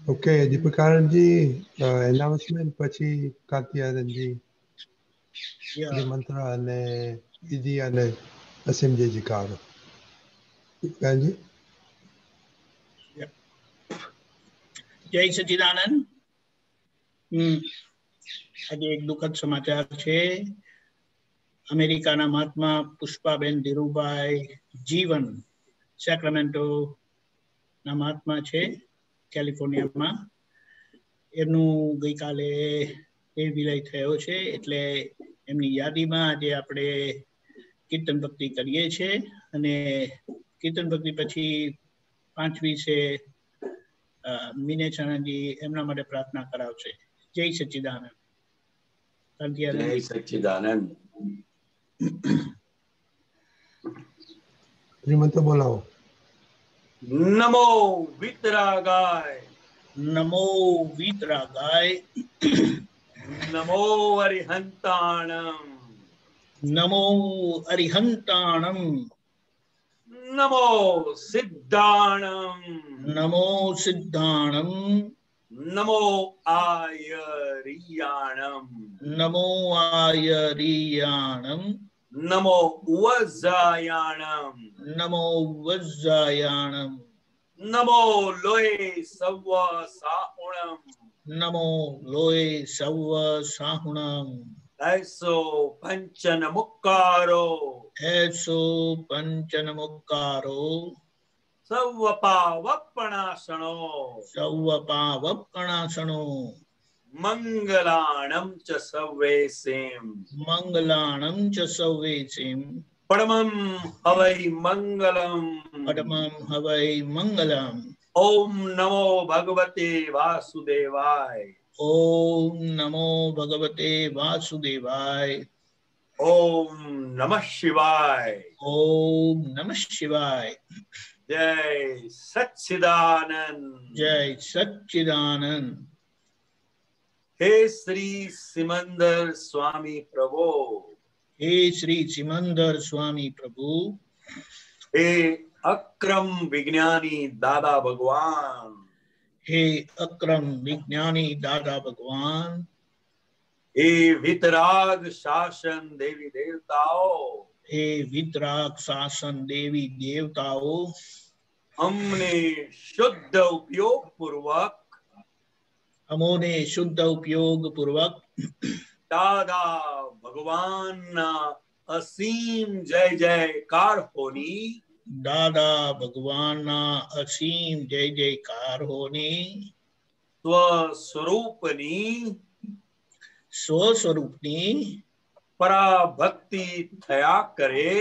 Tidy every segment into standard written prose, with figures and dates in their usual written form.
Okay, દીપિકાનંદજી announcement પછી કાંતિયાનંદજી શ્રીમંત્ર અને વિધિ અને અસીમજી કારો. દીપિકાનંદજી. જય સચિદાનંદ. આજે એક દુઃખદ સમાચાર છે. અમેરિકાના મહાત્મા પુષ્પાબેન ધીરુભાઈ જીવન સેક્રામેન્ટો ના મહાત્મા છે, કેલિફોર્નિયામાં. એમનું ગઈકાલે વિલય થયો છે, એટલે એમની યાદીમાં આજે આપણે કીર્તન ભક્તિ કરીએ છીએ. અને કીર્તન ભક્તિ પછી 5મી છે મિનેશાનંદજી એમના માટે પ્રાર્થના કરાવશે. જય સચ્ચિદાનંદ. જય સચ્ચિદાનંદ. શ્રીમંત બોલાવો. નમો વિતરાગાય. નમો વિતરાગાય. નમો અરિહંતાણમ. નમો અરિહંતાણમ. નમો સિદ્ધાણમ. નમો સિદ્ધાણમ. નમો આયરિયાણમ. નમો આયરિયાણમ. નમો વજ્જાયાણમ. નમો વજ્જાયાણમ. નમો લોય સવ સાહુણમ. નમો લોય સવ સાહુણમ. એસો પંચન મુક્કારો. એસો પંચન મુક્કારો. સૌવપાવપણાસણો. સૌવપાવપણાસણો. મંગલાણમ ચ સવ્વેસીમ. મંગલાણમ ચ સવ્વેસીમ. પરમં હવૈ મંગલમ. પરમં હવૈ મંગલમ. ઓમ નમો ભગવતે વાસુદેવાય. ઓમ નમો ભગવતે વાસુદેવાય. ઓમ નમઃ શિવાય. ઓમ નમઃ શિવાય. જય સચ્ચિદાનંદ. જય સચ્ચિદાનંદ. હે શ્રી સિમંદર સ્વામી પ્રભુ. હે શ્રી સિમંદર સ્વામી પ્રભુ. હે અક્રમ વિજ્ઞાની દાદા ભગવાન. હે અક્રમ વિજ્ઞાની દાદા ભગવાન. હે વિતરાગ શાસન દેવી દેવતાઓ. હે વિતરાગ શાસન દેવી દેવતાઓ. અમને શુદ્ધ ઉપયોગ પૂર્વક. અમોને શુદ્ધ ઉપયોગ પૂર્વક. દાદા ભગવાનના અસીમ જય જયકાર હોની. દાદા ભગવાનના અસીમ જય જયકાર હોની. સ્વસ્વરૂપની પરાભક્તિ થયા કરે.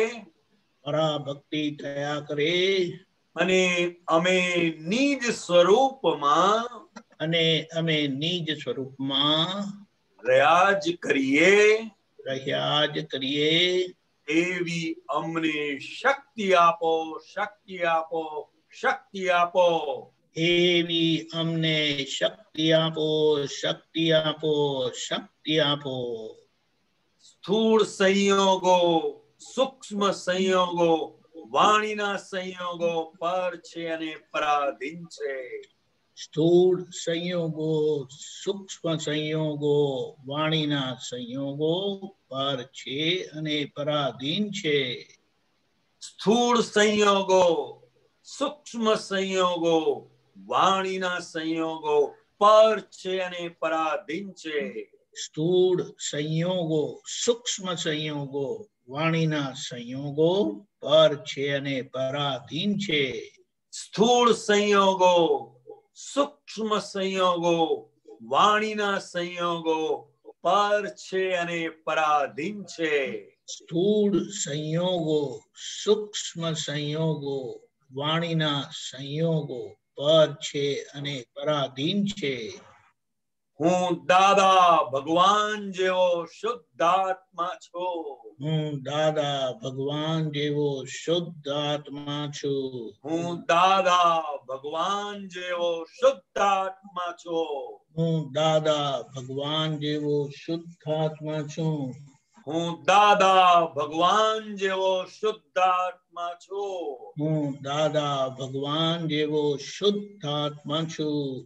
પરાભક્તિ થયા કરે. અને અમે નિજ સ્વરૂપમાં. અને અમે નિજ સ્વરૂપમાં રહ્યા જ કરીએ. એવી અમને શક્તિ આપો, શક્તિ આપો, શક્તિ આપો. એવી અમને શક્તિ આપો, શક્તિ આપો, શક્તિ આપો. સ્થૂળ સંયોગો, સૂક્ષ્મ સંયોગો, વાણીના સંયોગો પર છે અને પરાધીન છે. સ્થૂળ સંયોગો, સૂક્ષ્મ સંયોગો, વાણીના સંયોગો પર છે અને પરાધીન છે. સ્થૂળ સંયોગો, સૂક્ષ્મ સંયોગો, વાણીના સંયોગો પર છે અને પરાધીન છે. સ્થૂળ સંયોગો, સૂક્ષ્મ સંયોગો, વાણીના સંયોગો પર છે અને પરાધીન છે. સ્થૂળ સંયોગો, સૂક્ષ્મ સંયોગો, વાણીના સંયોગો પર છે અને પરાધીન છે. સ્થૂળ સંયોગો, સૂક્ષ્મ સંયોગો, વાણીના સંયોગો પર છે અને પરાધીન છે. હું દાદા ભગવાન જેવો શુદ્ધાત્મા છું. હું દાદા ભગવાન જેવો શુદ્ધાત્મા છું. હું દાદા ભગવાન જેવો શુદ્ધાત્મા છું. હું દાદા ભગવાન જેવો શુદ્ધાત્મા છું. હું દાદા ભગવાન જેવો શુદ્ધાત્મા છું. હું દાદા ભગવાન જેવો શુદ્ધાત્મા છું.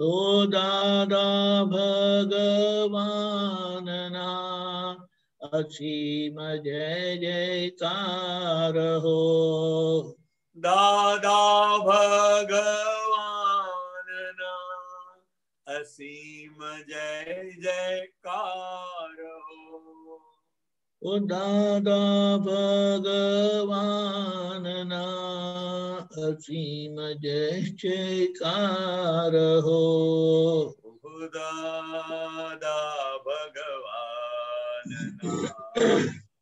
ओ दादा भगवान ना असीम जय जयकार हो। दादा भगवान ना असीम जय जयकार हो। ओ दादा भगवान ना असीम जय जयकार हो। ओ दादा भगवान ना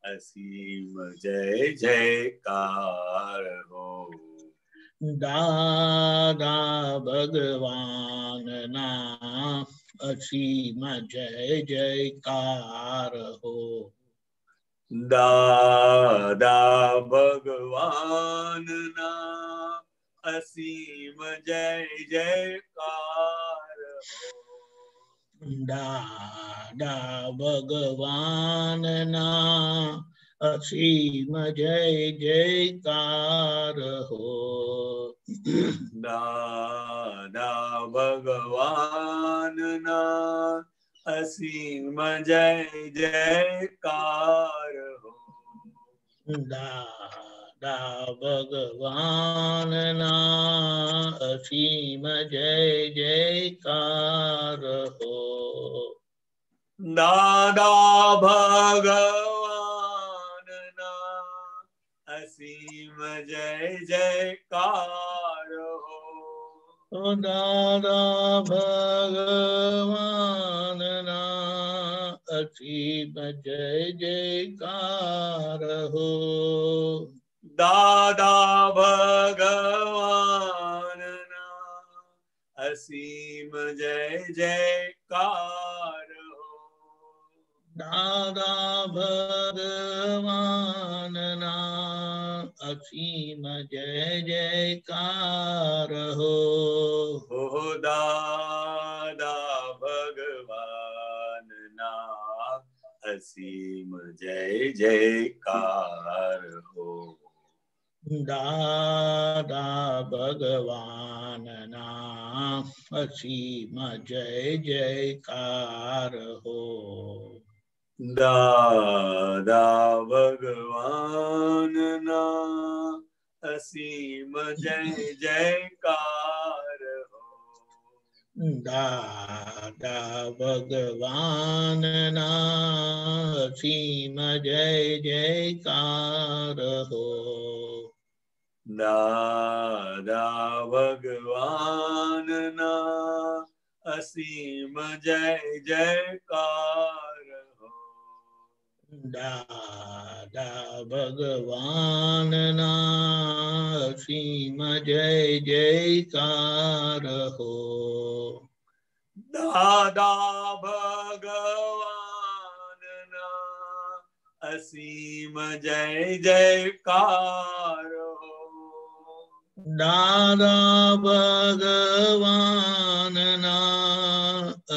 असीम जय जयकार हो। दादा भगवान ना असीम जय जयकार हो। दादा भगवान ना असीम जय जयकार हो। दादा भगवान ना असीम जय जयकार हो। दादा भगवान ना असीम जय जयकार हो। दादा भगवान ना असीम जय जयकार हो। दादा भगवान ना असीम जय जयकार हो। ओ दादा भगवान ना असीम जय जयकार हो। दादा भगवान ना असीम जय जयकार हो। दादा भगवान ना असीम जय जयकार हो। ओ दादा भगवान ना असीम जय जयकार हो। दादा भगवान ना असीम जय जयकार हो। दादा भगवान ना असीम जय जयकार हो। दादा भगवान ना असीम जय जयकार हो। दादा भगवान ना असीम जय जयकार हो। दादा भगवान ना असीम जय जयकार हो। दादा भगवान ना असीम जय जयकार हो। दादा भगवान ना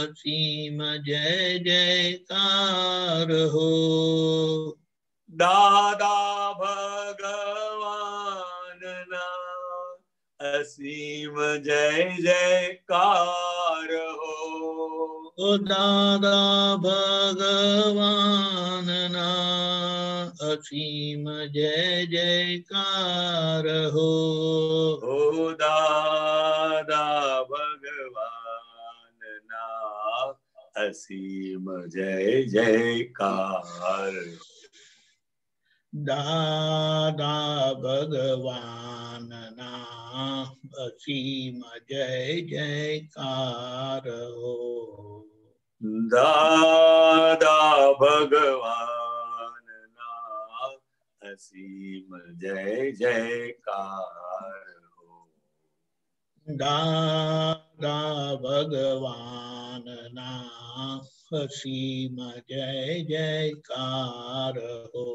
असीम जय जयकार हो। दादा भगवान ना असीम जय जयकार हो। ओ दादा भगवान ना असीम जय जयकार हो। ओ दादा भगवान ना असीम जय जयकार हो। दादा भगवान ना असीम जय जयकार हो। दादा भगवान ना असीम जय जयकार हो। दादा भगवान ना असीम जय जयकार हो।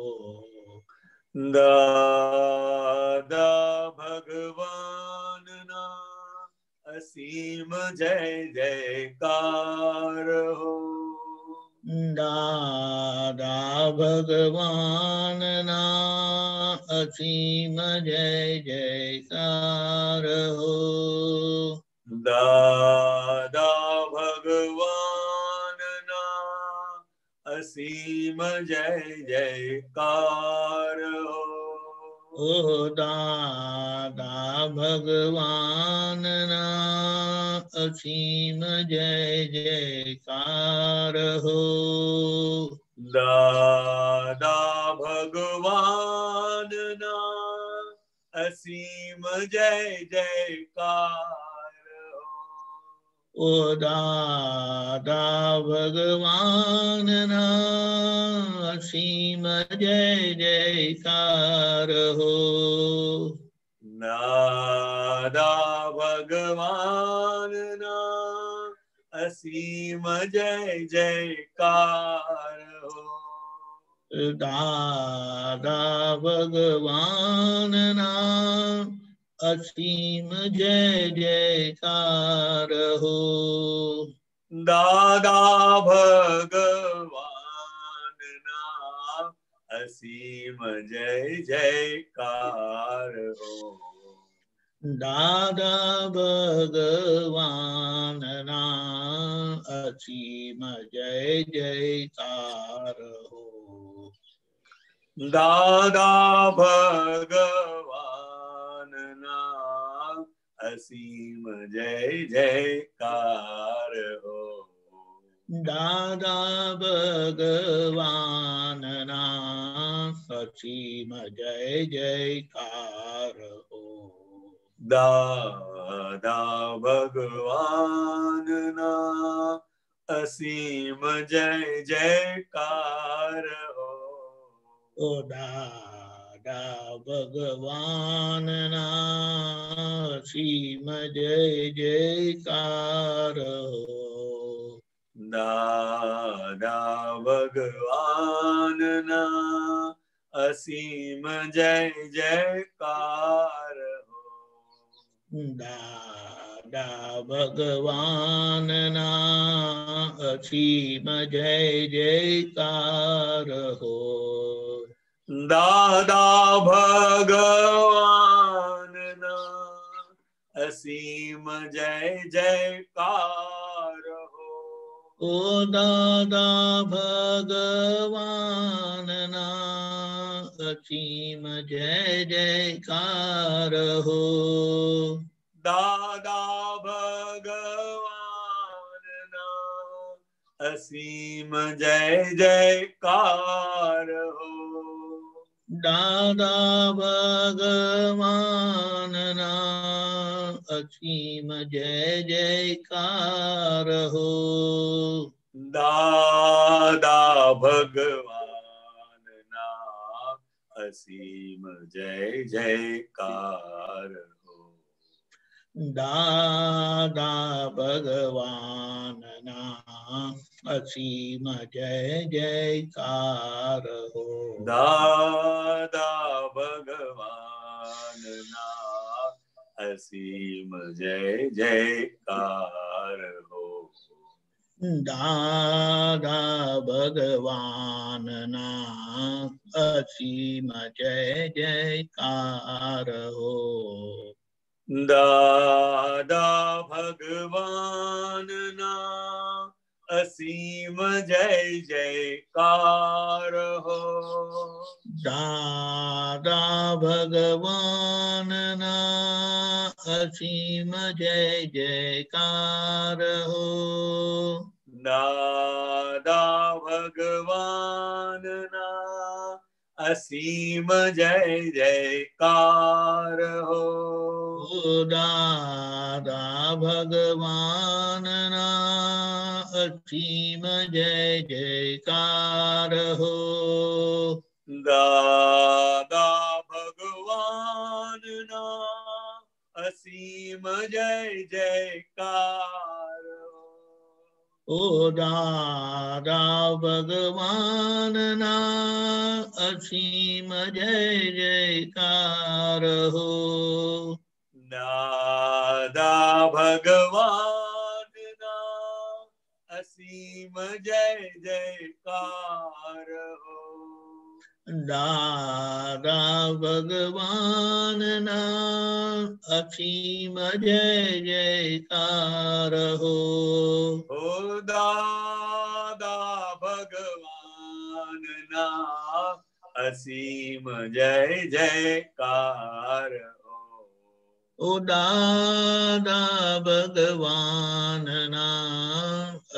दादा भगवान ना असीम जय जयकार हो। दादा भगवान ना असीम जय जयकार हो। दादा असीम जय जयकार हो। ओ दादा भगवान ना असीम जय जयकार हो। दादा भगवान ना असीम जय जयकार हो। ओ दादा भगवान ना असीम जय जयकार हो। दादा भगवान ना असीम जय जयकार हो। दादा भगवान ना असीम जय जयकार हो। दादा भगवान ना असीम जय जयकार हो। दादा भगवान ना असीम जय जयकार हो। दादा भगवान ना असीम जय जयकार हो। दादा भगवान ना असीम जय जयकार हो। दादा भगवान ना असीम जय जयकार हो। ओ दादा भगवान ना असीम जय जयकार हो। दादा भगवान ना असीम जय जयकार हो। दादा भगवान ना असीम जय जयकार हो। दादा भगवान ना असीम जय जयकार हो। ओ दादा भगवान ना असीम जय जयकार हो। दादा भगवान ना असीम जय जयकार हो। दादा भगवान ना असीम जय जयकार हो। दादा भगवान ना असीम जय जयकार हो। दादा भगवान ना असीम जय जयकार हो। दादा भगवान ना असीम जय जयकार हो। दादा भगवान ना असीम जय जयकार हो। दादा भगवान ना असीम जय जयकार हो। दादा भगवान ना असीम जय जयकार हो। दादा भगवान ना असीम जय जयकार हो। ओ दादा भगवान ना असीम जय जयकार हो। दादा भगवान ना असीम जय जयकार हो। ओ दादा भगवान ना असीम जय जयकार हो। दादा भगवान ना असीम जय जयकार हो। दादा भगवान ना असीम जय जयकार हो। ओ दादा भगवान ना असीम जय जयकार हो। ओ दादा भगवान ना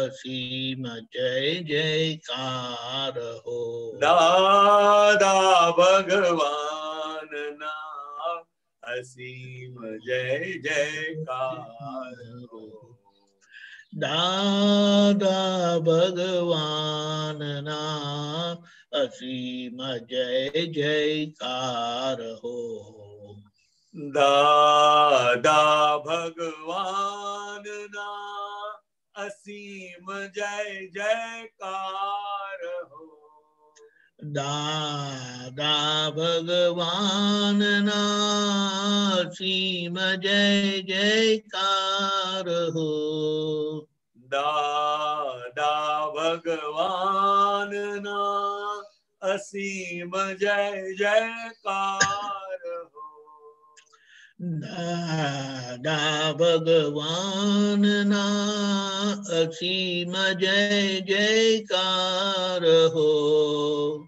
असीम जय जयकार हो। दादा भगवान ना असीम जय जयकार हो। दादा भगवान ना असीम जय जयकार हो। दादा भगवान ना असीम जय जयकार हो। दादा भगवान ना असीम जय जयकार हो। दादा भगवान ना असीम जय जयकार हो। दादा भगवान ना असीम जय जयकार हो।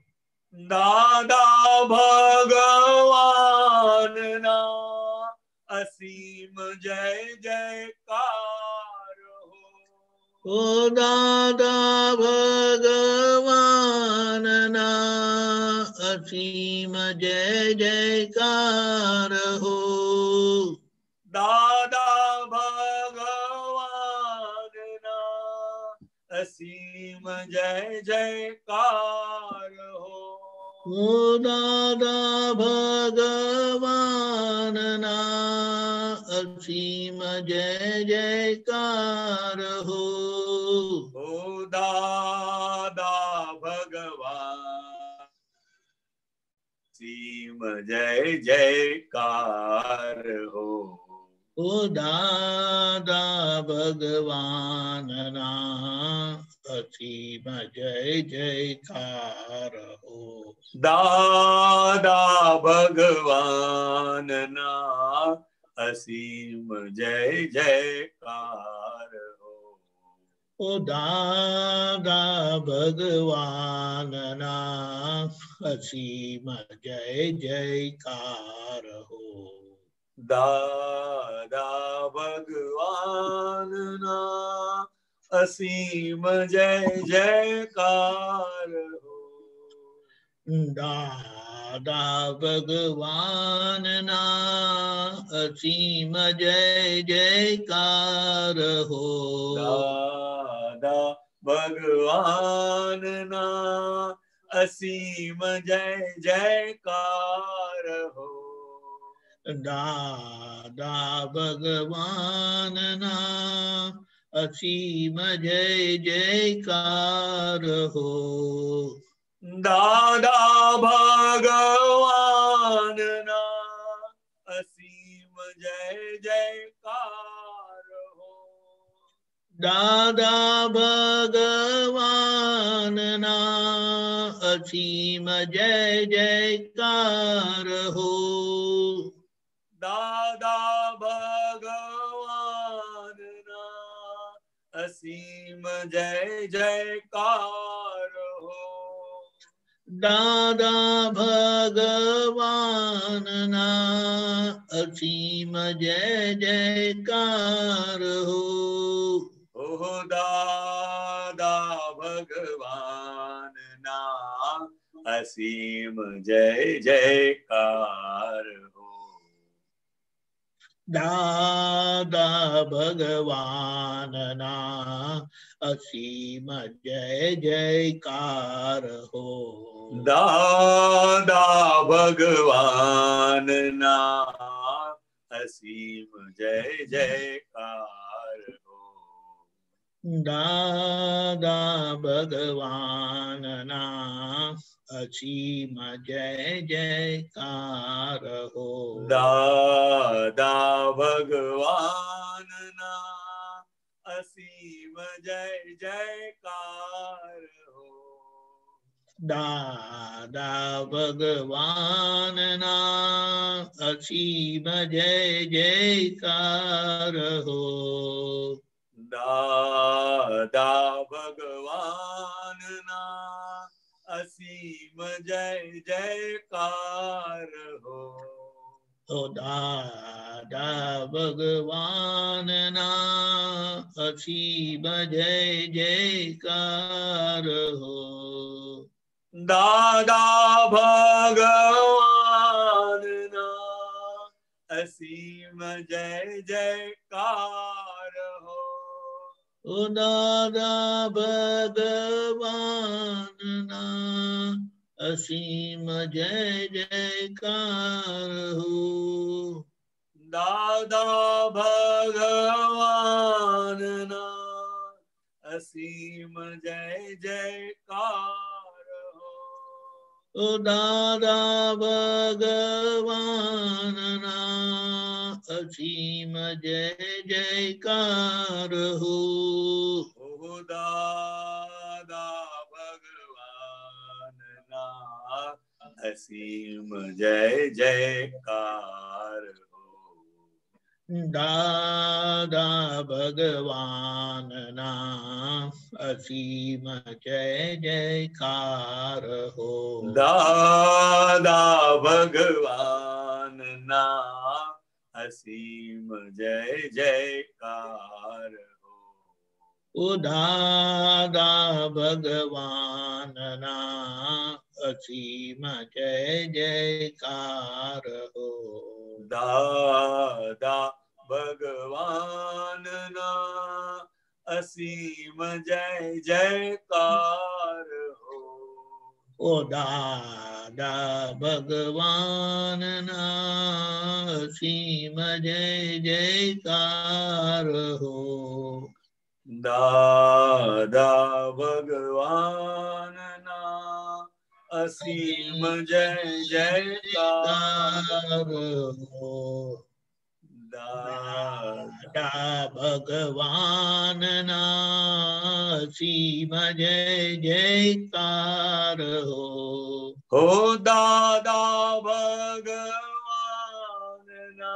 दादा भगवान ना असीम जय जयकार हो। ओ दादा भगवान ना असीम जय जयकार हो। दादा भगवान ना असीम जय जयकार हो। ओ दादा भगवान ना असीम जय जयकार हो। ओ दादा भगवान असीम जय जयकार हो। ओ दादा भगवान ना असीम जय जयकार हो। दादा भगवान ना असीम जय जयकार हो। ओ दादा भगवान ना असीम जय जयकार हो। दादा भगवान ना असीम जय जयकार हो। दादा भगवान ना असीम जय जयकार हो। दादा भगवान ना असीम जय जयकार हो। दादा भगवान ना असीम जय जयकार हो। दादा भगवान ना असीम जय जयकार हो। दादा भगवान ना असीम जय जयकार हो। दादा भगवान ना असीम जय जयकार हो। दादा भगवान ना असीम जय जयकार हो। ओ दादा भगवान ना असीम जय जयकार हो। दादा भगवान ना असीम जय जयकार हो। दादा भगवान ना असीम जय जयकार हो। दादा भगवान ना असीम जय जयकार हो। दादा भगवान ना असीम जय जयकार हो। दादा भगवान ना असीम जय जयकार हो। दादा भगवान ना असीम जय जयकार हो। ओ दादा भगवान ना असीम जय जयकार हो। दादा भगवान ना असीम जय जयकार हो। ओ दादा भगवान ना असीम जय जयकार हो। दादा भगवान ना असीम जय जयकार हो। ओ दादा भगवान ना असीम जय जयकार हो। ओ दादा भगवान ना असीम जय जयकार हो। दादा भगवान ना असीम जय जयकार हो। दादा भगवान ना असीम जय जयकार हो। ओ दादा भगवान ना असीम जय जयकार हो। दादा भगवान ना असीम जय जयकार हो। ओ दादा भगवान ना असीम जय जयकार हो। दादा भगवान ना असीम जय जयकार हो। दादा भगवान ना असीम जय जयकार हो। हो दादा भगवान ना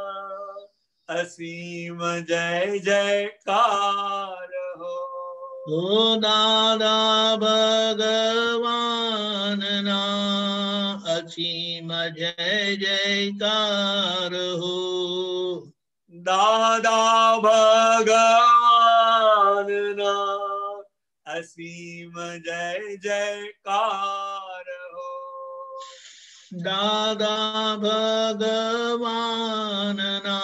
असीम जय जयकार हो। हो दादा भगवान ना असीम जय जयकार हो। दादा भगवान ना असीम जय जयकार हो। दादा भगवान ना असीम जय जयकार हो। दादा भगवान ना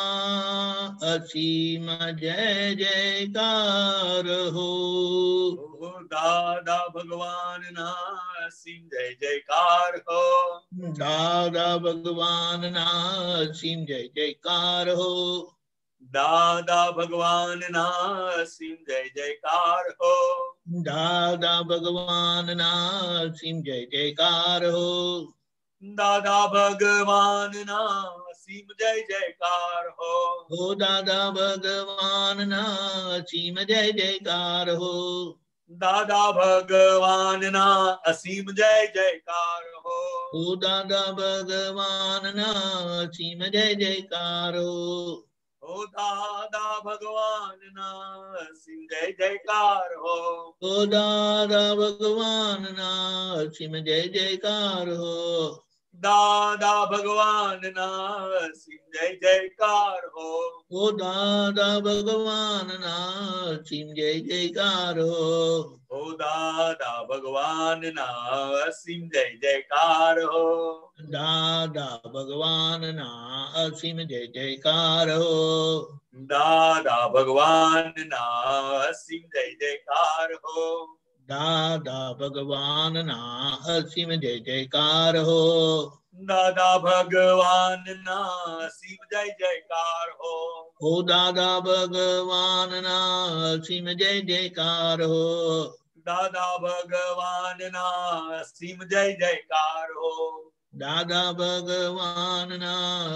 असीम जय जयकार हो। दादा भगवान ना असीम जय जयकार हो। दादा भगवान ना असीम जय जयकार हो। दादा भगवान ना असीम जय जयकार हो। दादा भगवान ना असीम जय जयकार हो। हो दादा भगवान ना असीम जय जयकार हो। दादा भगवान ना असीम जय जयकार हो। हो दादा भगवान ना असीम जय जयकार हो। हो दादा भगवान ना असीम जय जयकार हो। हो दादा भगवान ना असीम जय जयकार हो। दादा भगवान ना असीम जय जयकार हो। हो दादा भगवान ना असीम जय जयकार हो। हो दादा भगवान ना असीम जय जयकार हो। दादा भगवान ना असीम जय जयकार हो। दादा भगवान ना असीम जय जयकार हो। दादा भगवान ना असीम जय जयकार हो। दादा भगवान ना असीम जय जयकार हो। हो दादा भगवान ना असीम जय जयकार हो। दादा भगवान ना असीम जय जयकार हो। दादा भगवान ना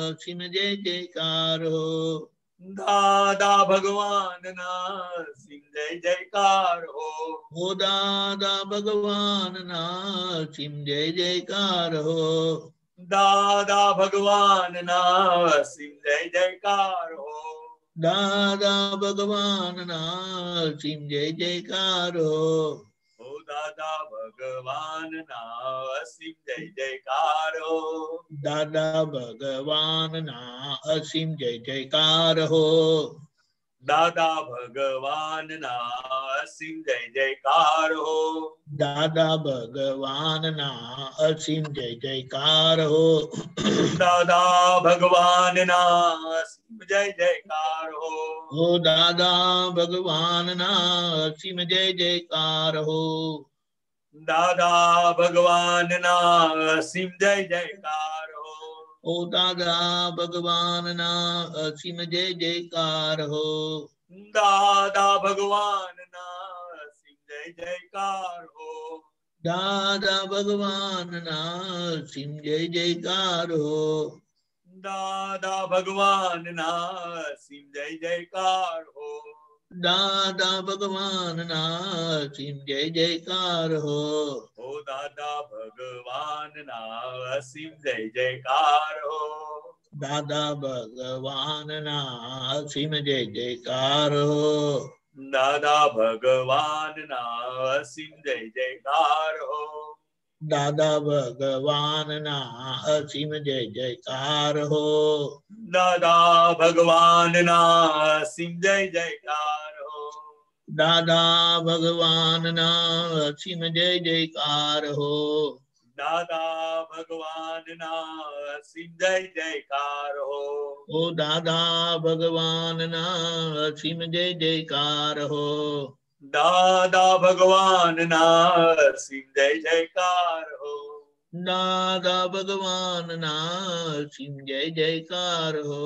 असीम जय जयकार हो। दादा भगवान ना असीम जय जयकार हो। हो दादा भगवान ना असीम जय जयकार हो। दादा भगवान ना असीम जय जयकार हो। दादा भगवान ना असीम जय जयकार हो। हो દાદા ભગવાન ના અસીમ જય જયકાર હો દાદા ભગવાન ના અસીમ જય જયકાર હો દાદા ભગવાન ના અસીમ જય જયકાર હો દાદા ભગવાન ના અસીમ જય જયકાર હો દાદા ભગવાન ના અસીમ જય જયકાર હો હો દાદા ભગવાન ના અસીમ જય જયકાર હો દાદા ભગવાન ના અસીમ જય જયકાર હો ઓ દાદા ભગવાન ના અસીમ જય જયકાર હો દાદા ભગવાન ના અસીમ જય જયકાર હો દાદા ભગવાન ના અસીમ જય જયકાર હો દાદા ભગવાન ના અસીમ જય જયકાર હો દાદા ભગવાન ના અસીમ જય જયકાર હો ઓ દાદા ભગવાન ના અસીમ જય જયકાર હો દાદા ભગવાન ના અસીમ જય જયકાર હો દાદા ભગવાન ના અસીમ જય જયકાર હો દાદા ભગવાન ના અસીમ જય જયકાર હો દાદા ભગવાન ના અસીમ જય જયકાર હો દાદા ભગવાન ના અસીમ જય જયકાર હો દાદા ભગવાન ના અસીમ જય જયકાર હો ઓ દાદા ભગવાન ના અસીમ જય જયકાર હો દાદા ભગવાન ના અસીમ જય જયકાર હો દાદા ભગવાન ના અસીમ જય જયકાર હો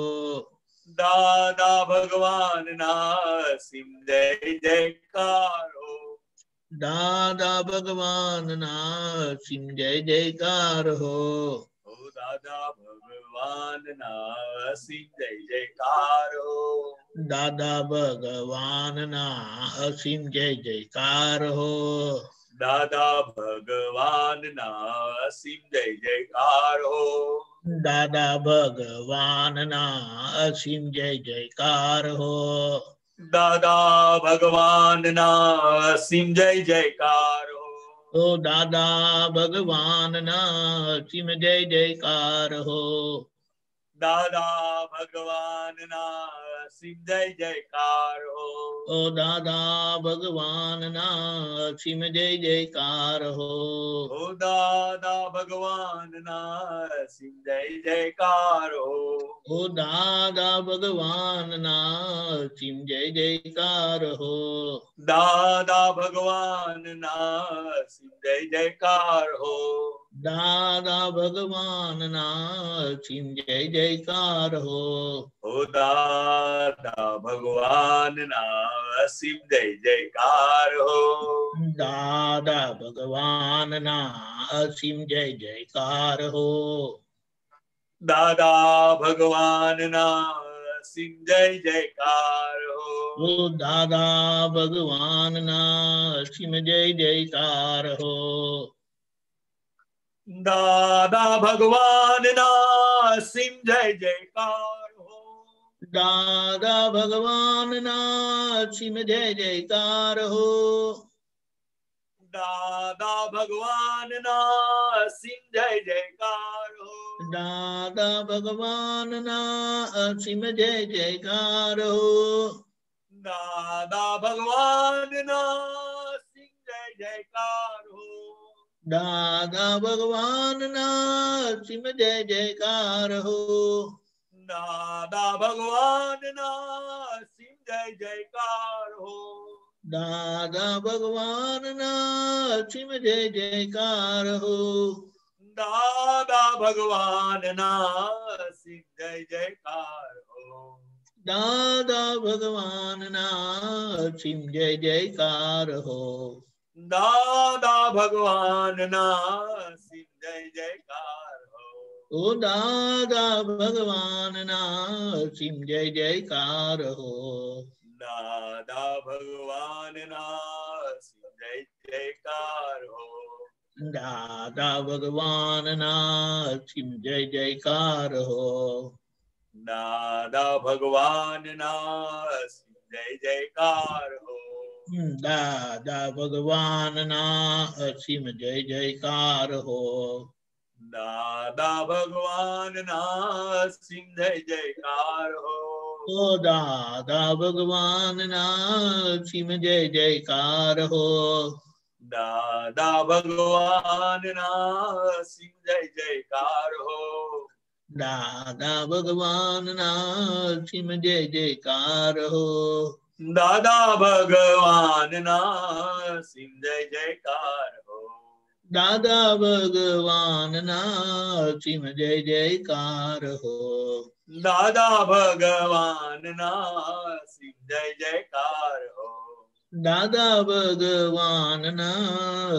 દાદા ભગવાન ના અસીમ જય જયકાર હો દાદા ભગવાન ના અસીમ જય જયકાર હો ઓ દાદા ભગવાન ના અસીમ જય જયકાર હો દાદા ભગવાન ના અસીમ જય જયકાર હો દાદા ભગવાન ના અસીમ જય જયકાર હો દાદા ભગવાન ના અસીમ જય જયકાર હો દાદા ભગવાન ના અસીમ જય જયકાર હો ઓ દાદા ભગવાન ના અસીમ જય જયકાર હો દાદા ભગવાન ના અસીમ જય જયકાર હો ઓ દાદા ભગવાન ના અસીમ જય જયકાર હો ઓ દાદા ભગવાન ના અસીમ જય જયકાર હો ઓ દાદા ભગવાન ના અસીમ જય જયકાર હો દાદા ભગવાન ના અસીમ જય જયકાર હો દાદા ભગવાન ના અસીમ જય જયકાર હો ઓ દાદા ભગવાન ના અસીમ જય જયકાર હો દાદા ભગવાન ના અસીમ જય જયકાર હો દાદા ભગવાન ના અસીમ જય જયકાર હો ઓ દાદા ભગવાન ના અસીમ જય જયકાર હો દાદા ભગવાન ના અસીમ જય જયકાર હો દાદા ભગવાન ના અસીમ જય જયકાર હો દાદા ભગવાન ના અસીમ જય જયકાર હો દાદા ભગવાન ના અસીમ જય જયકાર હો દાદા ભગવાન ના અસીમ જય જયકાર હો દાદા ભગવાન ના અસીમ જય જયકાર હો દાદા ભગવાન ના અસીમ જય જયકાર હો દાદા ભગવાન ના અસીમ જય જયકાર હો દાદા ભગવાન ના અસીમ જય જયકાર હો દાદા ભગવાન ના અસીમ જય જયકાર હો દાદા ભગવાન ના અસીમ જય જયકાર હો ઓ દાદા ભગવાન ના અસીમ જય જયકાર હો દાદા ભગવાન ના અસીમ જય જયકાર હો દાદા ભગવાન ના અસીમ જય જયકાર હો દાદા ભગવાન ના અસીમ જય જયકાર હો दादा भगवान ना असीम जय जयकार हो दादा भगवान ना असीम जय जयकार हो ओ दादा भगवान ना असीम जय जयकार हो दादा भगवान ना असीम जय जयकार हो दादा भगवान ना असीम जय जयकार हो दादा भगवान ना असीम जय जयकार हो दादा भगवान ना असीम जय जयकार हो दादा भगवान ना असीम जय जयकार हो दादा भगवान ना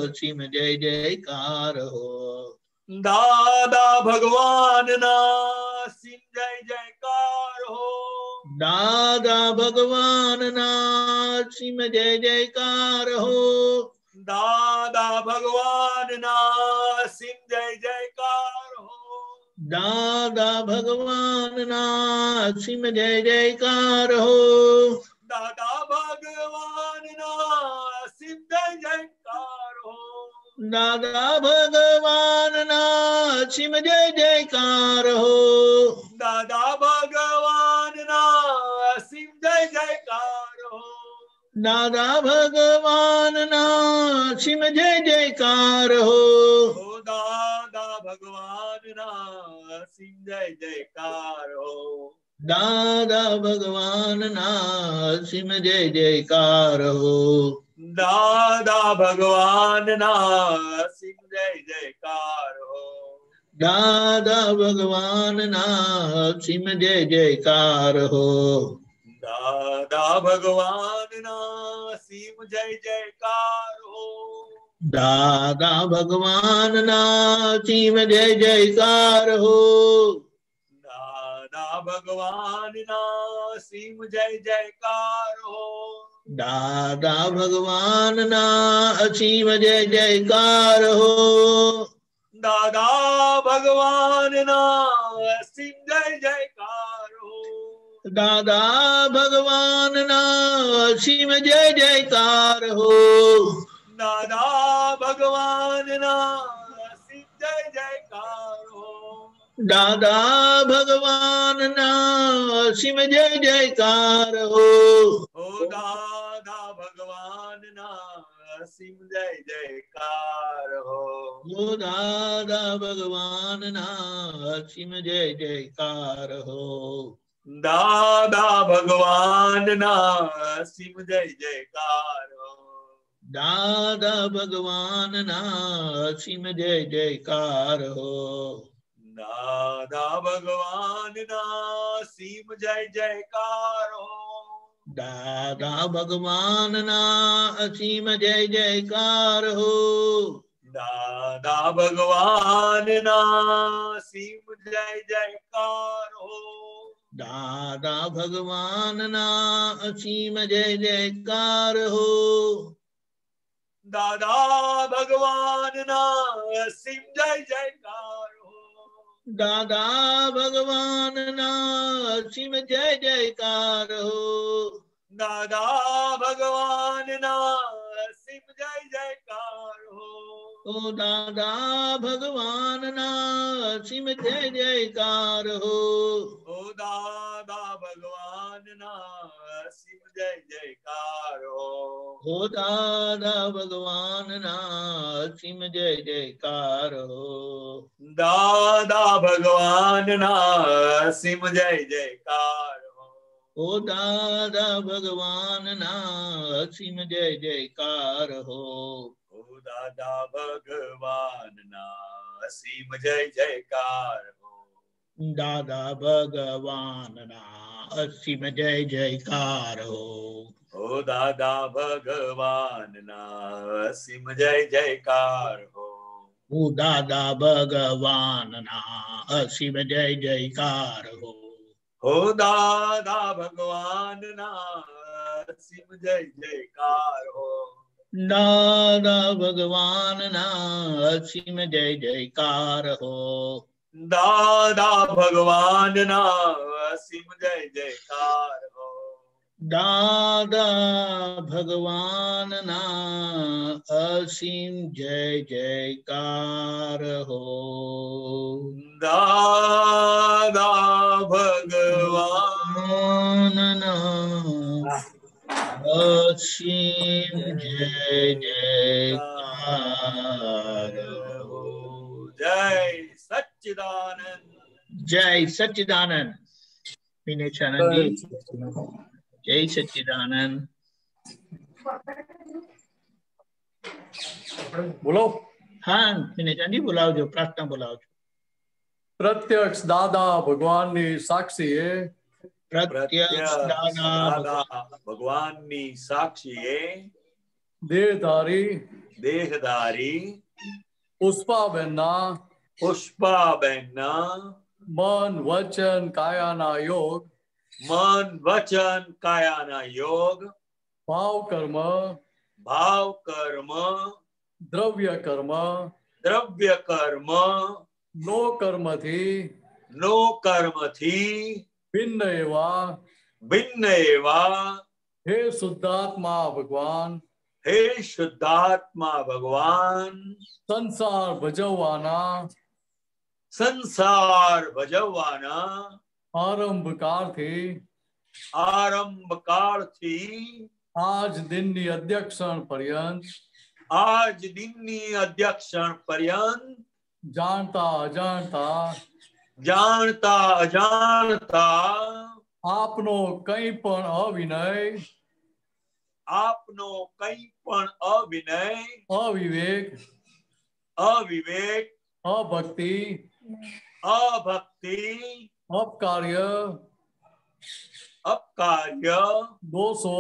असीम जय जयकार हो दादा भगवान ना असीम जय जयकार हो दादा भगवान ना असीम जय जयकार हो दादा भगवान ना असीम जय जयकार हो दादा भगवान ना असीम जय जयकार हो दादा भगवान ना असीम जय जयकार हो दादा भगवान ना असीम जय जयकार हो दादा भगवान ना असीम जय जयकार हो दादा भगवान ना असीम जय जयकार हो ओ दादा भगवान ना असीम जय जयकार हो दादा भगवान ना असीम जय जयकार हो दादा भगवान ना असीम जय जयकार हो दादा भगवान ना असीम जय जयकार हो दादा भगवान ना असीम जय जयकार हो दादा भगवान ना असीम जय जयकार हो दादा भगवान ना असीम जय जयकार हो दादा भगवान ना असीम जय जयकार हो दादा भगवान ना असीम जय जयकार हो दादा भगवान ना असीम जय जयकार हो दादा भगवान ना असीम जय जयकार हो दादा भगवान ना असीम जय जयकार हो ओ दादा भगवान ना असीम जय जयकार हो ओ दादा भगवान ना असीम जय जयकार हो दादा भगवान ना असीम जय जयकार हो दादा भगवान ना असीम जय जयकार हो दादा भगवान ना असीम जय जयकार हो दादा भगवान ना असीम जय जयकार हो दादा भगवान ना असीम जय जयकार हो दादा भगवान ना असीम जय जयकार हो दादा भगवान ना असीम जय जयकार हो दादा भगवान ना असीम जय जयकार हो दादा भगवान ना असीम जय जयकार हो ओ दादा भगवान ना असीम जय जयकार हो ओ दादा भगवान ना असीम जय जयकार हो ओ दादा भगवान ना असीम जय जयकार हो दादा भगवान ना असीम जय जयकार हो ओ दादा भगवान ना असीम जय जयकार हो ओ दादा भगवान ना असीम जय जयकार हो दादा भगवान ना असीम जय जयकार हो ओ दादा भगवान ना असीम जय जयकार हो ओ दादा भगवान ना असीम जय जयकार हो हो दादा भगवान ना असीम जय जयकार हो दादा भगवान ना असीम जय जयकार हो दादा भगवान ना असीम जय जयकार हो દાદા ભગવાનના અસીમ જય જયકાર હો. દાદા ભગવાનના અસીમ જય જયકાર હો. જય સચ્ચિદાનંદ. જય સચ્ચિદાનંદ. વિનેશાનંદજી જય સચ્ચિદાનંદ. બોલો. હા વિનેશાનંદજી બોલાવજો, પ્રાર્થના બોલાવજો. પ્રત્યક્ષ દાદા ભગવાનની સાક્ષીએ પ્રત્યક્ષ દાદા ભગવાનની સાક્ષીએ દેહધારી પુષ્પાબેનના મન વચન કાયાના યોગ ભાવ કર્મ દ્રવ્ય કર્મ નો કર્મથી ભિન્ન એવા હે શુદ્ધાત્મા ભગવાન સંસાર ભજવવાના આરંભકાળથી આજ દિનની અધ્યક્ષણ પર્યંત જાણતા અજાણતા આપનો કંઈ પણ અવિવેક અભક્તિ અપકાર્ય દોષો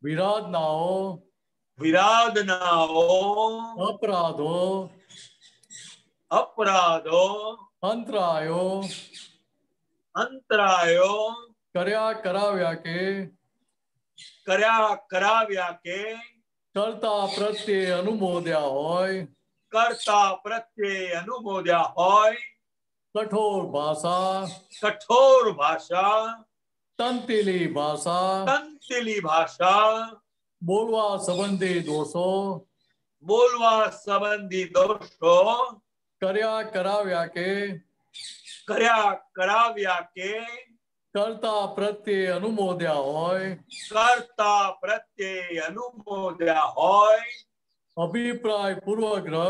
વિરાધનાઓ અપરાધો અંતરાયો કર્યા કરાવ્યા કે કર્તા પ્રત્યે અનુમોદ્યા હોય કઠોર ભાષા તંતિલી ભાષા બોલવા સંબંધી દોષો કર્યા કરાવ્યા કે કર્તા પ્રત્યે અનુમોદ્યા હોય અભિપ્રાય પૂર્વગ્રહ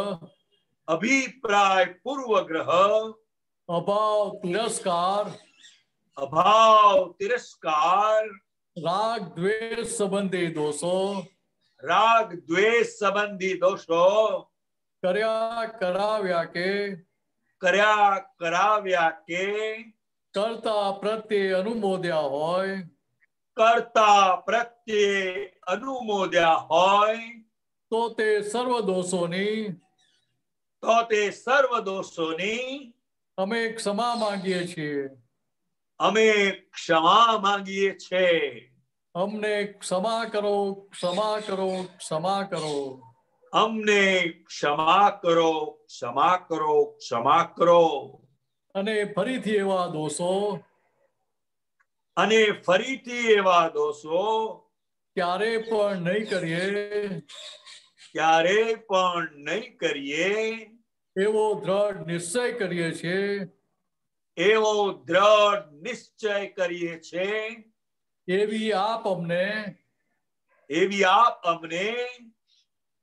અભાવ તિરસ્કાર રાગ દ્વેષ સંબંધી દોષો કર્યા કરાવ્યા કે કર્તા પ્રત્યે અનુમોદ્યા હોય તો તે સર્વ દોષોની અમે ક્ષમા માંગીએ છીએ અમને ક્ષમા કરો અમને ક્ષમા કરો અને ફરીથી એવા દોષો ક્યારે પણ નહીં કરીએ એવો દ્રઢ નિશ્ચય કરીએ છીએ એવી આપ અમને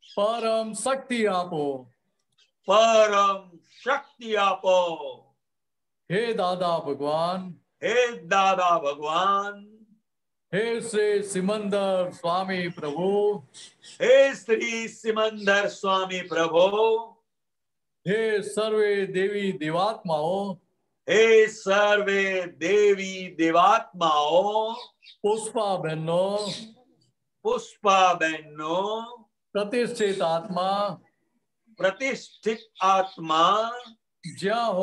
પરમ શક્તિ આપો હે દાદા ભગવાન હે શ્રી સિમંદર સ્વામી પ્રભુ હે સર્વે દેવી દેવાત્માઓ પુષ્પાબેનનો પ્રતિષ્ઠિત આત્મા જ્યાં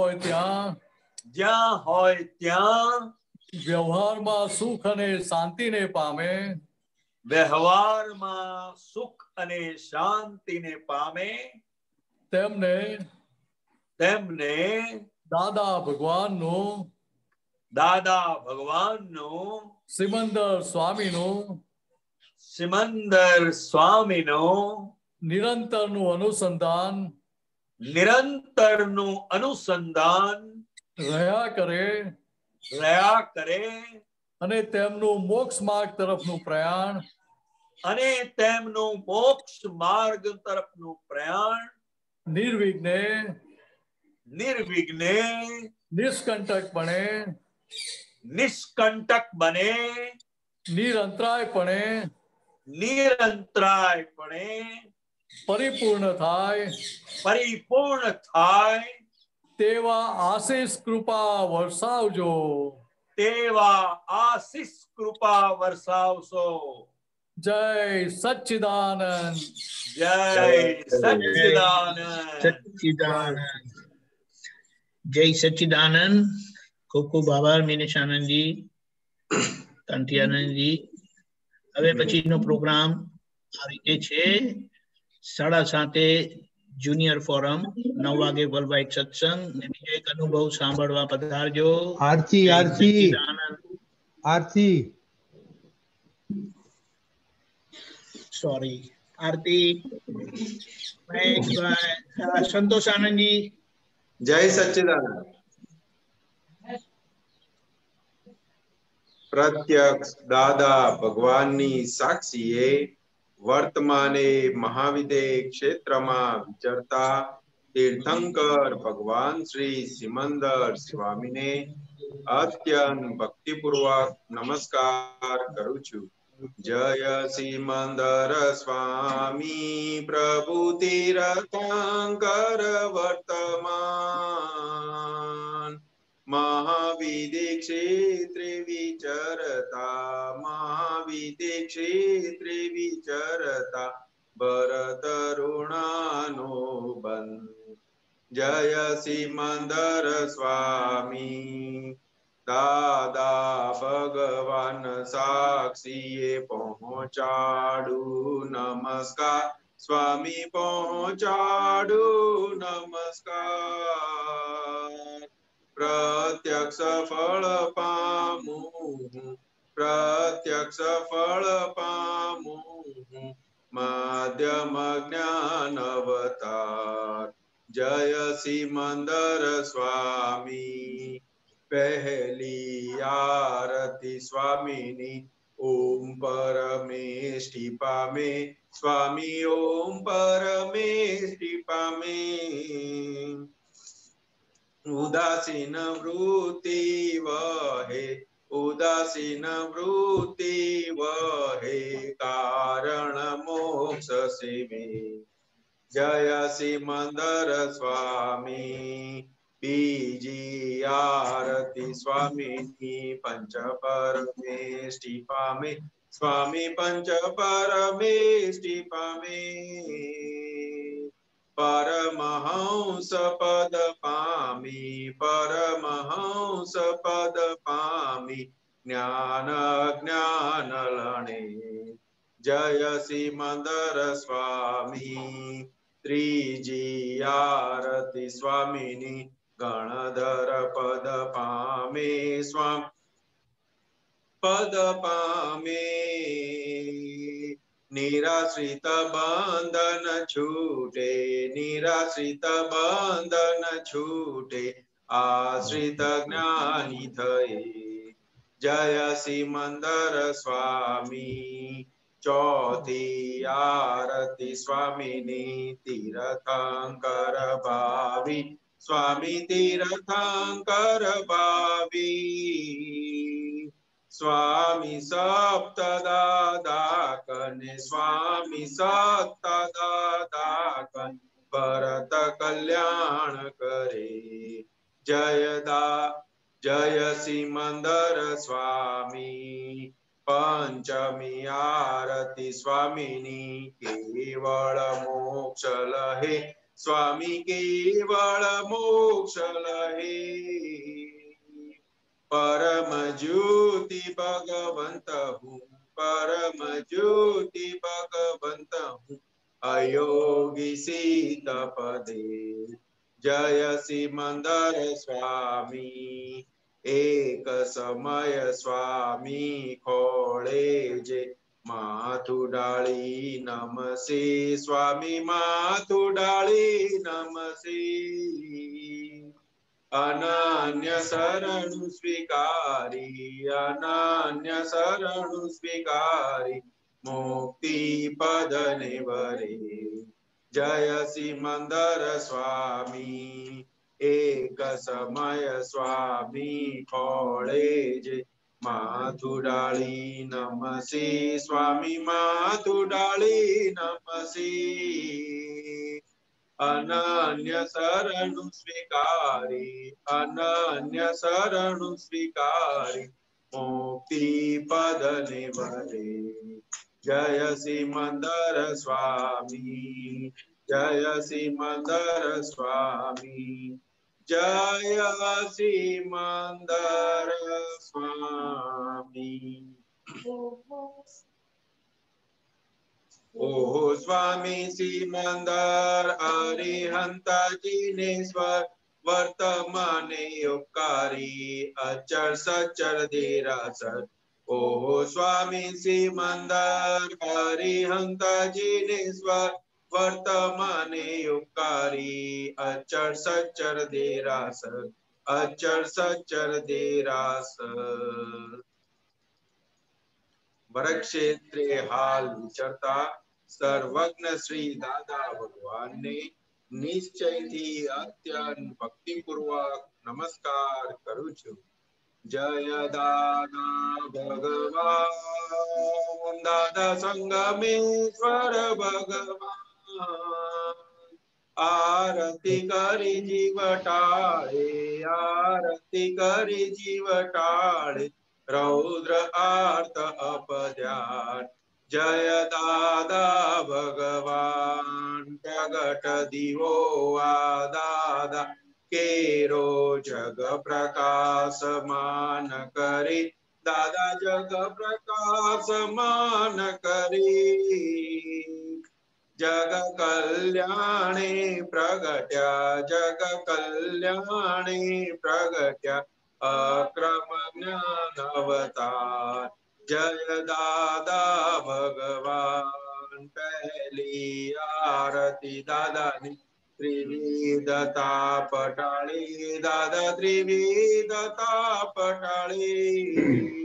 હોય ત્યાં વ્યવહારમાં સુખ અને શાંતિને પામે તેમને દાદા ભગવાનનું દાદા ભગવાનનું સિમંદર સ્વામીનું નિરંતરનું અનુસંધાન રહ્યા કરે અને તેમનું મોક્ષ માર્ગ તરફનું પ્રયાણ નિર્વિઘ્ને નિષ્કંટક બને નિરંતરાયપણે પરિપૂર્ણ થાય તેવા આશીષ કૃપા વર્ષાવશો. જય સચ્ચિદાનંદ. જય સચ્ચિદાનંદ. જય સચ્ચિદાનંદ. ખૂબ ખૂબ આભાર મિનેશ આનંદજી, કાંતિ આનંદજી. હવે પછીનો પ્રોગ્રામ આ રીતે છે. 7:30 જુનિયર ફોરમ, 9 વાગે વર્લ્ડ સત્સંગ ને બીજો એક અનુભવ સાંભળવા પધારજો. આરતી સોરી આરતી સંતોષ આનંદજી. જય સચ્ચિદાનંદ. પ્રત્યક્ષ દાદા ભગવાનની સાક્ષીએ વર્તમાને મહાવિદે ક્ષેત્રમાં વિચરતા તીર્થંકર ભગવાન શ્રી સિમંદર સ્વામીને અત્યંત ભક્તિપૂર્વક નમસ્કાર કરું છું. જય સિમંદર સ્વામી પ્રભુ તીર્થંકર વર્તમાન મહાવિદે ક્ષેત્રે વિચરતા ભરતરુણાનો બંધ. જય સિમંદર સ્વામી દાદા ભગવાન સાક્ષીએ પહોંચાડું નમસ્કાર. સ્વામી પહોંચાડું નમસ્કાર. પ્રત્યક્ષ ફળ પામું માધ્યમ જ્ઞાન અવતાર. જય સિમંદર સ્વામી. પહેલી આરતી સ્વામીની ઓમ પરમેષ્ટિ પામે. સ્વામી ઓમ પરમેષ્ટિ પામે. ઉદાસીન વૃત્તિ વહે કારણ મોક્ષ સેવે. જય સિમંદર સ્વામી. બીજી આરતી સ્વામીની પંચ પરમેષ્ટિ પામે. સ્વામી પંચ પરમેષ્ટિ પામે. પરમહંસ પદ પામી જ્ઞાન લણે. જય સિમંદર સ્વામી. ત્રીજી આરતી સ્વામીની ગણધર પદ પામે. સ્વામી પદ પામે. નિરાશ્રિત બંધન છૂટે આશ્રિત જ્ઞાની થયે. જય સિમંદર સ્વામી. ચોથી આરતી સ્વામીની તીર્થંકર ભાવી. સ્વામી તીર્થંકર ભાવી. સ્વામી સપ્તદાદા કન ભરત કલ્યાણ કરે. જય સિમંદર સ્વામી. પંચમી આરતી સ્વામીની કેવળ મોક્ષ લહે. સ્વામી કેવળ મોક્ષ લહે. પરમ જ્યોતિ ભગવંત હું અયોગી સીત પદે. જય સિમંદર સ્વામી. એક સમય સ્વામી ખોળે જે માથું ડાળી નમસે સ્વામી માથું ડાળી નમસે અનન્ય શરણુ સ્વીકારી અનન્ય શરણુ સ્વીકારી મુક્તિ પદને વરે જય સિમંદર સ્વામી એક સમય સ્વામી ખોળે જે માથું ડાળી નમસે સ્વામી માથું ડાળી નમસે અનન્ય શરણુ સ્વીકારી અનન્ય શરણુ સ્વીકારી મુક્તિ પદને વરે જય સિમંદર સ્વામી જય સિમંદર સ્વામી જય સિમંદર સ્વામી ઓહો સ્વામી સિમંદર અરિહંતજીને સ્વર વર્તમાને ઉપકારી અચર સચર દેરાસર ઓહો સ્વામી સિમંદર અરિહંતજીને સ્વર વર્તમાને ઉપકારી અચર સચર દેરાસર અચર સચર દેરાસર વરક્ષેત્રે હાલ વિચરતા સર્વજ્ઞ શ્રી દાદા ભગવાનને નિશ્ચયથી અત્યંત ભક્તિપૂર્વક નમસ્કાર કરું છું જય દાદા ભગવાન દાદા સંગમેશ્વર ભગવાન આરતી કરી જીવ ટાળે આરતી કરી જીવ ટાળે રૌદ્ર આર્ત અપધ્યાન જય દાદા ભગવાન પ્રગટ દીવો આ દાદા કેરો જગ પ્રકાશમાન કરી દાદા જગ પ્રકાશમાન કરી જગ કલ્યાણે પ્રગટ્યા જગ કલ્યાણે પ્રગટ્યા અક્રમ જ્ઞાન અવતાર જય દાદા ભગવાન પહેલી આરતી દાદાની ત્રિવિધતા પટાળી દાદા ત્રિવિધતા પટાળી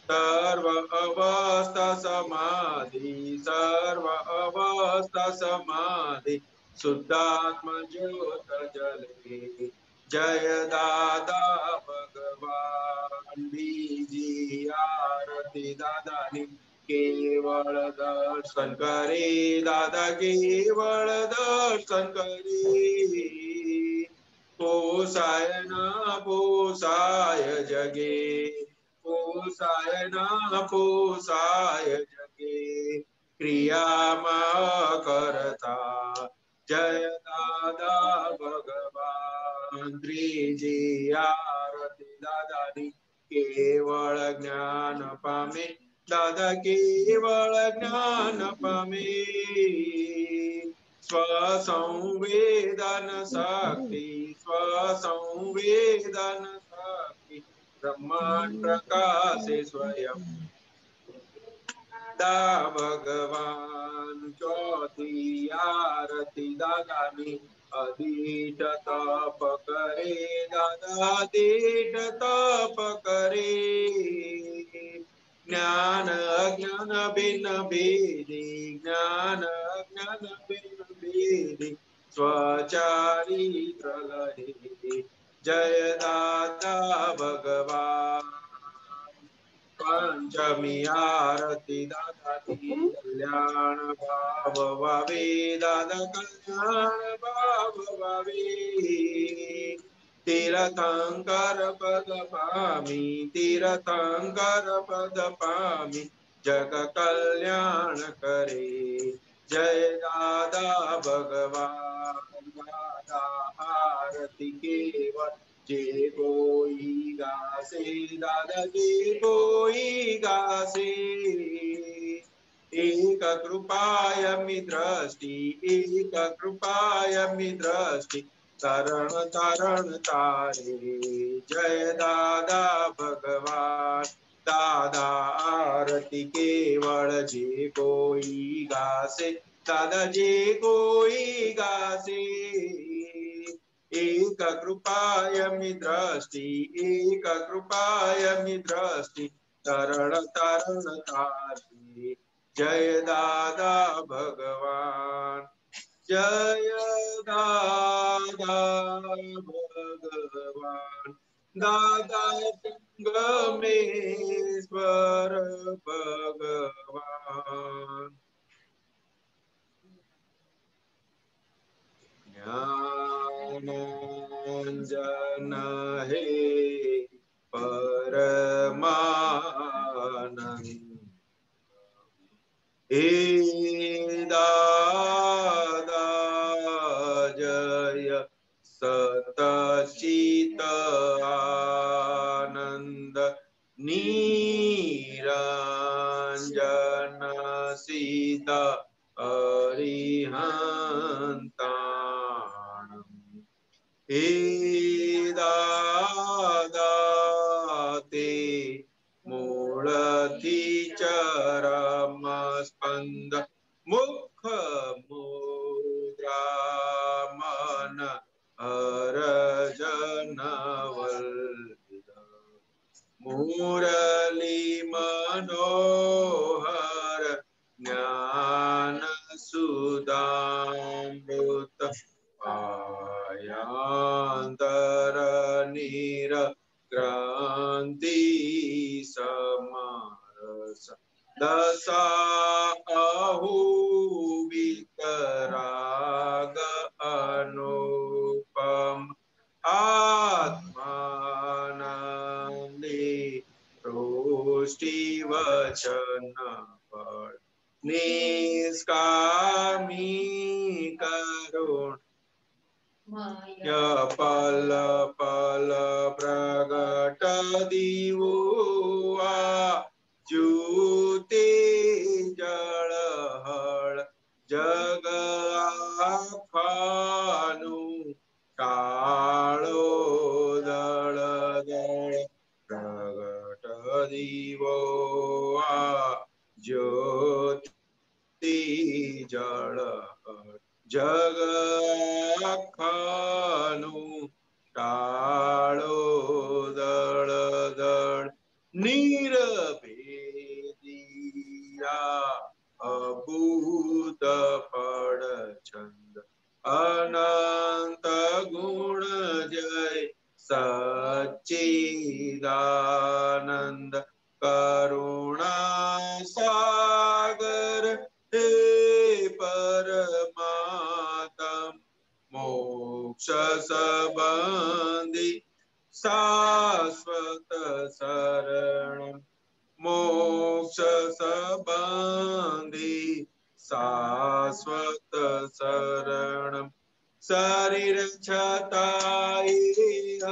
સર્વ અવસ્થા સમાધિ સર્વ અવસ્થા સમાધિ શુદ્ધાત્મ જ્યોત જલે જય દાદા ભગવાન બીજી આરતી દાદાની કેવળ દર્શન કરી દાદા કેવળ દર્શન કરી પોસાય ના પોસાય જગે પોસાય ના પોસાય જગે ક્રિયામાં કરતા જય દાદા ભગવાન ત્રીજી આરતી દાદાની કેવળ જ્ઞાન પામે દાદા કેવળ જ્ઞાન પામે સ્વસંવેદન શક્તિ સ્વસંવેદન શક્તિ બ્રહ્માંડ પ્રકાશે સ્વયં દા ભગવાન ચોથી આરતી દાદાની અદીઠ તપ કરે દાદા દીઠ તપ કરે જ્ઞાન અજ્ઞાન ભિન્ન ભેદી જ્ઞાન અજ્ઞાન ભિન્ન ભેદી સ્વચારિત્ર લહે જય દાદા ભગવાન પંચમી આરતી દાદાની કલ્યાણ ભાવ વાવે દાદા કલ્યાણ ભાવ વાવે તીર્થંકર પદ પામી તીર્થંકર પદ પામી જગ કલ્યાણ કરે જય દાદા ભગવાન દાદા આરતી કેવળ જે કોઈ ગાશે દાદા જે કોઈ ગાશે એક કૃપાયમી દ્રષ્ટિ એક કૃપાયમી દ્રષ્ટિ તરણ તરણ તારે જય દાદા ભગવાન દાદા આરતી કેવળ જે કોઈ ગાશે દાદા જે કોઈ ગાશે એક કૃપાયમી દ્રષ્ટિ એક કૃપાયમી દ્રષ્ટિ તરણ તરણ તારે જય દાદા ભગવાન જય દાદા ભગવાન દાદા સંગમેશ્વર ભગવાન જ્ઞાનાંજન હે પરમાનંદ હે દાદા જય સતચિત આનંદ નિરંજન સીતા અરિહંતાણમ હે દાદા તે મૂળથી ચરમ સ્પંદ મુખ મુદ્રા મન હરજન મુરલી મનોહર જ્ઞાન સુદામૃત આયાંતર નીર ક્રાંતિ સમારસ દશાહુ વિતરાગ અનુપમ આત્માનંદે રોષ્ટિ વચન ફળ નિષ્કામી કરુણ પલ પલ પ્રગટ દીવો જ્યોતિ જળ હળ જગ આખાનું કાળો દળ દળ પ્રગટ દીવો જ્યોતિ જળ જગ આખાનું કાળો દળ દળ નિરભેદિયા અભૂત પડ છંદ અનંત ગુણ જય સચ્ચિદાનંદ કરુણા સાગર હે પરમાત્મ મોક્ષ સંબંધી શાશ્વત શરણ મોક્ષ સંબંધી શાશ્વત શરણ શરીર છતાય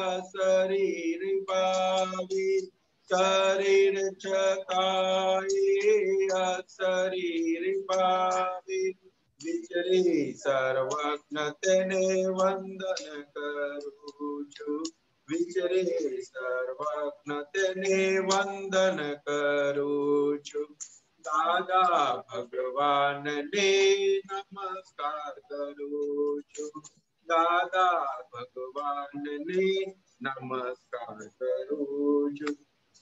અશરીર પાવી શરીર છતાય અશરીર પાવી વિચરી સર્વજ્ઞ તેને વંદન કરું છું વિચરે સર્વજ્ઞ તેને વંદન કરું છું દાદા ભગવાનને નમસ્કાર કરું છું દાદા ભગવાનને નમસ્કાર કરું છું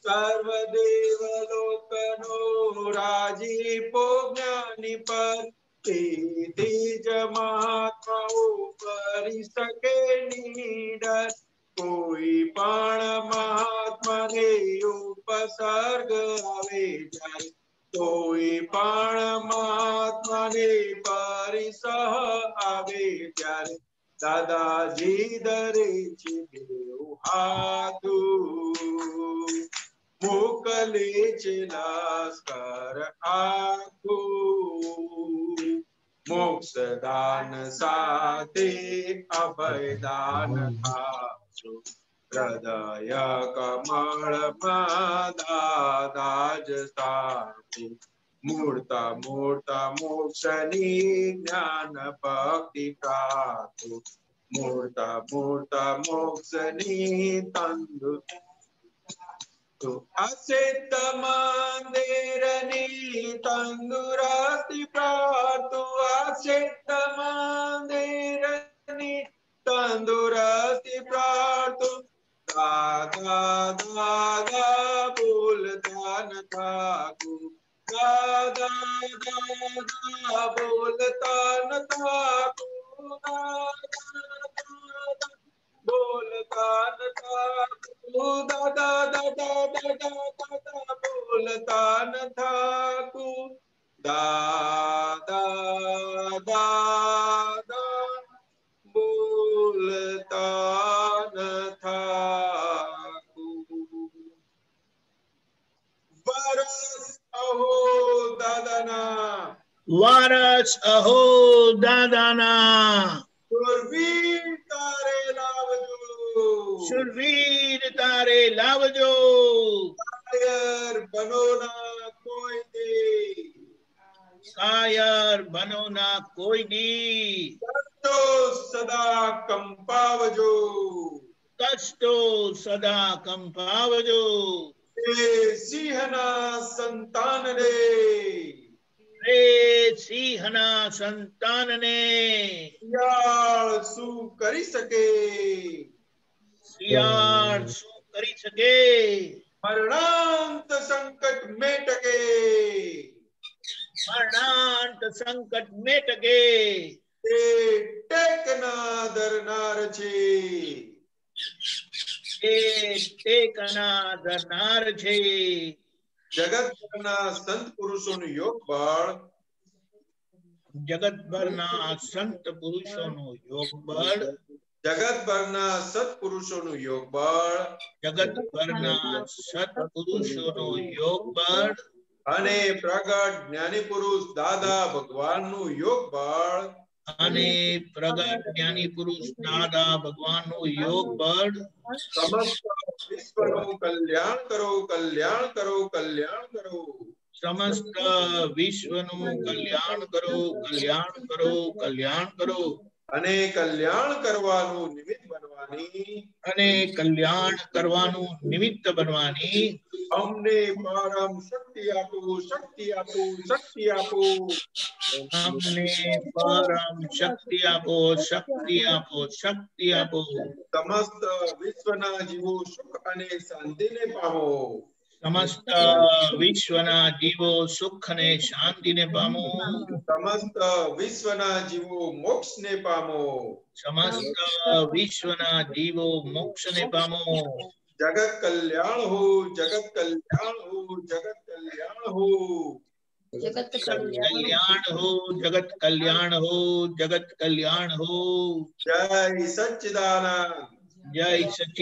સર્વદેવ લોકનો રાજીપો જ્ઞાની પર તેથી જ મહાત્માઓ કરી શકે નિડર કોઈ પણ મહાત્માને ઉપસર્ગ આવે જાય કોઈ પણ મહાત્માને પરિસહ આવે ત્યારે દાદાજી દરે છે દેવ હાથું મોકલે છે લશ્કર આખું મોક્ષદાન સાથે અભયદાન થાજો હૃદય કમળમાં દાદા જ સાથે મૂર્ત મૂર્ત મોક્ષની જ્ઞાન ભક્તિ પ્રાપ્ત મૂર્તા મૂર્તા મોક્ષની તંદુ અસિત મંદિરની તંદુરસ્તી પ્રાર્થુ અસિત મંદિરની તંદુરસ્તી પ્રાર્થુ દાદા દાદા બોલતા ન થાકું દાદા દાદા બોલતા ન થાકું બોલતા ન થાકું દાદા દાદા દાદા દાદા બોલતા ન થાકું દાદા દાદા બોલતા ન થાકું વરસ અહો દાદાના વારસ અહો દાદાના સુરવીર તારે લાવજો શુરવીર તારે લાવજો કાયર બનો ના કોઈ દી કાયર બનો ના કોઈ દી કષ્ટો સદા કંપાવજો કષ્ટો સદા કંપાવજો એ સિંહના સંતાનને રે સિંહના સંતાનને શિયાળ શું કરી શકે શિયાળ શું કરી શકે મરણાંત સંકટ મેટકે મરણાંત સંકટ મેટકે તે ટેકના ધરનાર છે એ ટેકના ધરનાર છે જગતભરના સંત પુરુષોનું યોગ બળ જગતભરના સંત પુરુષોનું યોગ બળ જગતભરના સત્પુરુષોનું યોગ બળ જગતભરના સત્પુરુષોનું યોગ બળ અને પ્રગટ જ્ઞાની પુરુષ દાદા ભગવાનનું યોગ બળ અને પ્રગટ જ્ઞાની પુરુષ દાદા ભગવાનનું યોગ બળ સમસ્ત વિશ્વનું કલ્યાણ કરો કલ્યાણ કરો કલ્યાણ કરો સમસ્ત વિશ્વનું કલ્યાણ કરો કલ્યાણ કરો કલ્યાણ કરો અને કલ્યાણ કરવાનું નિમિત્ત બનવાની અને કલ્યાણ કરવાનું નિમિત્ત બનવાની અમને પરમ શક્તિ આપો શક્તિ આપો શક્તિ આપો અમને પરમ શક્તિ આપો શક્તિ આપો શક્તિ આપો સમસ્ત વિશ્વના જીવો સુખ અને શાંતિને પામો સમસ્ત વિશ્વના જીવો સુખ અને શાંતિને પામો સમસ્ત વિશ્વના જીવો મોક્ષને પામો સમસ્ત વિશ્વના જીવો મોક્ષને પામો જગત કલ્યાણ હો જગત કલ્યાણ હો જગત કલ્યાણ હો જગત કલ્યાણ હો જગત કલ્યાણ હો જગત કલ્યાણ હો જય સચ્ચિદાનંદ જય સચ્ચિદાનંદ